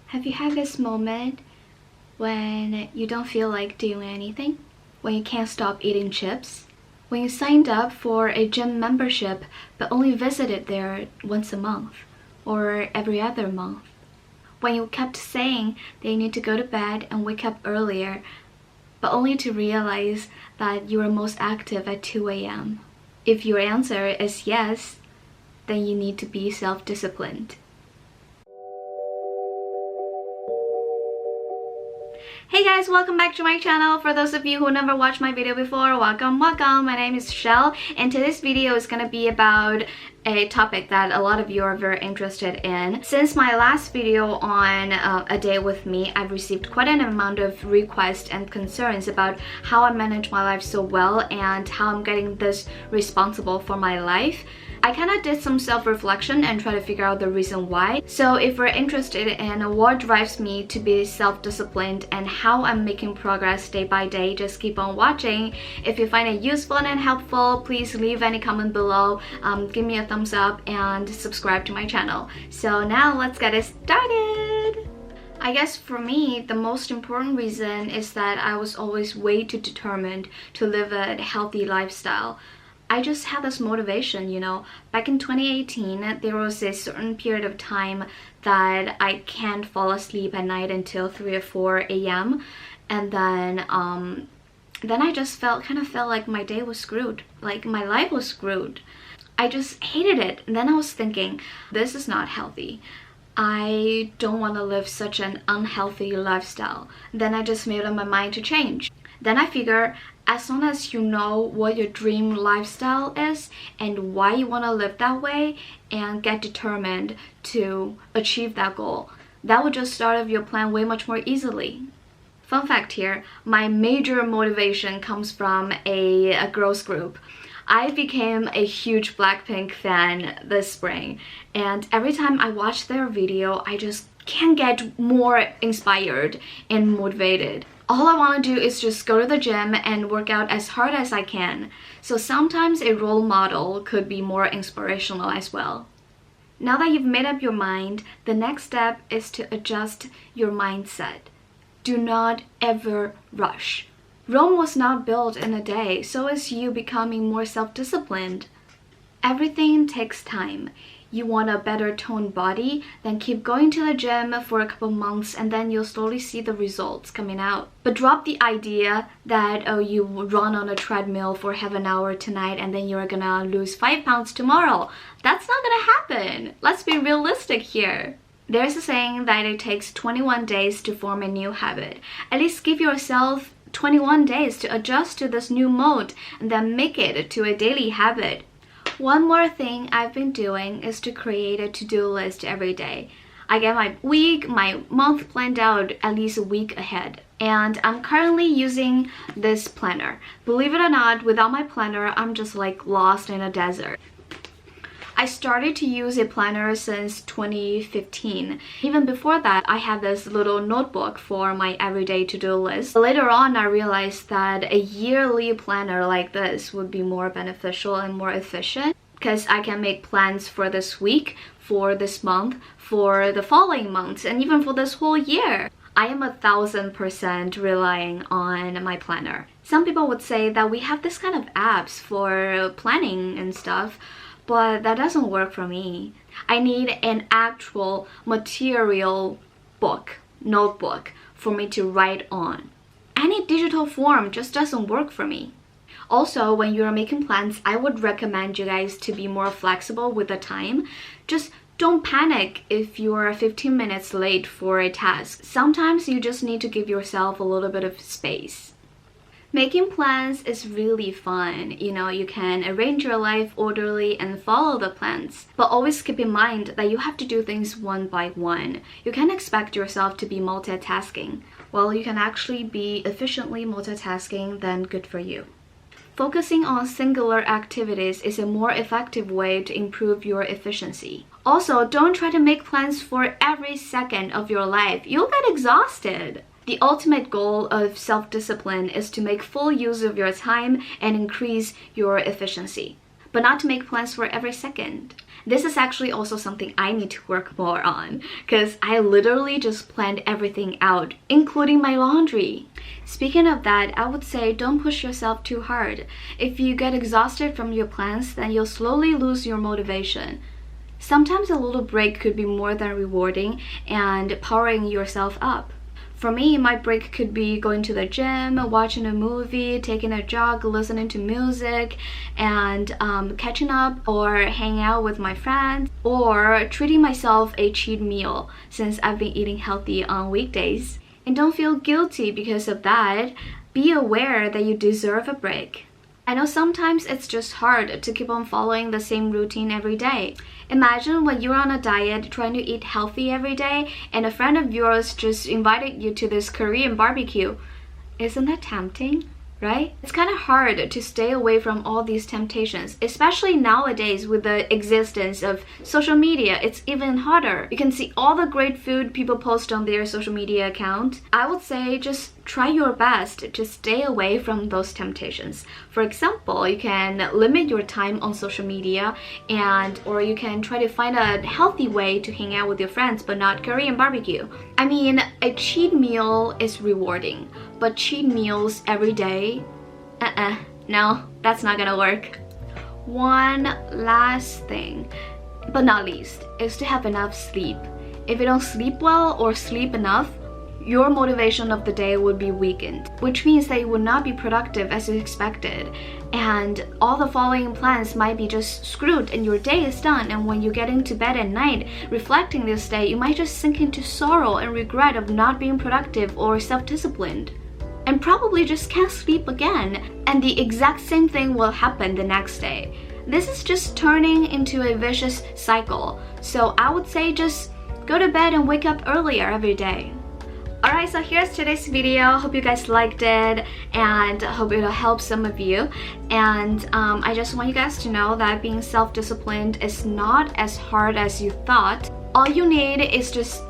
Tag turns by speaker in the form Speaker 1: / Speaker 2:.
Speaker 1: Have you had this moment when you don't feel like doing anything? When you can't stop eating chips? When you signed up for a gym membership but only visited there once a month or every other month? When you kept saying that you need to go to bed and wake up earlier, but only to realize that you are most active at 2 a.m. If your answer is yes, then you need to be self-disciplined. Hey guys, welcome back to my channel. For those of you who never watched my video before, welcome. My name is Shell, and today's video is gonna be about a topic that a lot of you are very interested in. Since my last video on a day with me, I've received quite an amount of requests and concerns about how I manage my life so well and how I'm getting this responsible for my life. I kind of did some self-reflection and try to figure out the reason why. So if you're interested in what drives me to be self-disciplined and how I'm making progress day by day, just keep on watching. If you find it useful and helpful, please leave any comment below, give me a thumbs up and subscribe to my channel. So now let's get it started. I guess for me, the most important reason is that I was always way too determined to live a healthy lifestyle. I just had this motivation, you know. Back in 2018, there was a certain period of time that I can't fall asleep at night until 3 or 4 a.m. And then I just kind of felt like my day was screwed, like my life was screwed. I just hated it. And then I was thinking, this is not healthy. I don't want to live such an unhealthy lifestyle. Then I just made up my mind to change. Then I figure, as long as you know what your dream lifestyle is and why you want to live that way and get determined to achieve that goal, that would just start off your plan way much more easily. Fun fact here, my major motivation comes from a girls group. I became a huge Blackpink fan this spring, and every time I watch their video, I just can't get more inspired and motivated. All I want to do is just go to the gym and work out as hard as I can. So sometimes a role model could be more inspirational as well. Now that you've made up your mind, the next step is to adjust your mindset. Do not ever rush. Rome was not built in a day, so is you becoming more self-disciplined. Everything takes time. You want a better toned body, then keep going to the gym for a couple months and then you'll slowly see the results coming out. But drop the idea that, oh, you run on a treadmill for half an hour tonight and then you're gonna lose 5 pounds tomorrow. That's not gonna happen. Let's be realistic here. There's a saying that it takes 21 days to form a new habit. At least give yourself 21 days to adjust to this new mode and then make it to a daily habit. One more thing I've been doing is to create a to-do list every day. I get my week, my month planned out at least a week ahead. And I'm currently using this planner. Believe it or not, without my planner, I'm just like lost in a desert. I started to use a planner since 2015. Even before that, I had this little notebook for my everyday to-do list. Later on, I realized that a yearly planner like this would be more beneficial and more efficient because I can make plans for this week, for this month, for the following months, and even for this whole year. I am 1000% relying on my planner. Some people would say that we have this kind of apps for planning and stuff, but that doesn't work for me. I need an actual material book, notebook, for me to write on. Any digital form just doesn't work for me. Also, when you're making plans, I would recommend you guys to be more flexible with the time. Just don't panic if you're 15 minutes late for a task. Sometimes you just need to give yourself a little bit of space. Making plans is really fun. You know, you can arrange your life orderly and follow the plans. But always keep in mind that you have to do things one by one. You can't expect yourself to be multitasking. Well, you can actually be efficiently multitasking, then good for you. Focusing on singular activities is a more effective way to improve your efficiency. Also, don't try to make plans for every second of your life. You'll get exhausted. The ultimate goal of self-discipline is to make full use of your time and increase your efficiency. but not to make plans for every second. This is actually also something I need to work more on, because I literally just planned everything out, including my laundry. Speaking of that, I would say don't push yourself too hard. If you get exhausted from your plans, then you'll slowly lose your motivation. Sometimes a little break could be more than rewarding and powering yourself up. For me, my break could be going to the gym, watching a movie, taking a jog, listening to music, and catching up or hanging out with my friends, or treating myself a cheat meal since I've been eating healthy on weekdays. And don't feel guilty because of that. Be aware that you deserve a break. I know sometimes it's just hard to keep on following the same routine every day. Imagine when you're on a diet trying to eat healthy every day and a friend of yours just invited you to this Korean barbecue. Isn't that tempting? Right? It's kind of hard to stay away from all these temptations, especially nowadays with the existence of social media. It's even harder. You can see all the great food people post on their social media account. I would say just try your best to stay away from those temptations. For example, you can limit your time on social media or you can try to find a healthy way to hang out with your friends but not Korean barbecue. I mean, a cheat meal is rewarding, but cheat meals every day? No, that's not gonna work. One last thing, but not least, is to have enough sleep. If you don't sleep well or sleep enough, your motivation of the day would be weakened, which means that you would not be productive as you expected, and all the following plans might be just screwed and your day is done. And when you get into bed at night reflecting this day, you might just sink into sorrow and regret of not being productive or self-disciplined, and probably just can't sleep again, and the exact same thing will happen the next day. This is just turning into a vicious cycle. So I would say just go to bed and wake up earlier every day. Alright, so here's today's video. Hope you guys liked it and hope it'll help some of you. And I just want you guys to know that being self-disciplined is not as hard as you thought. All you need is just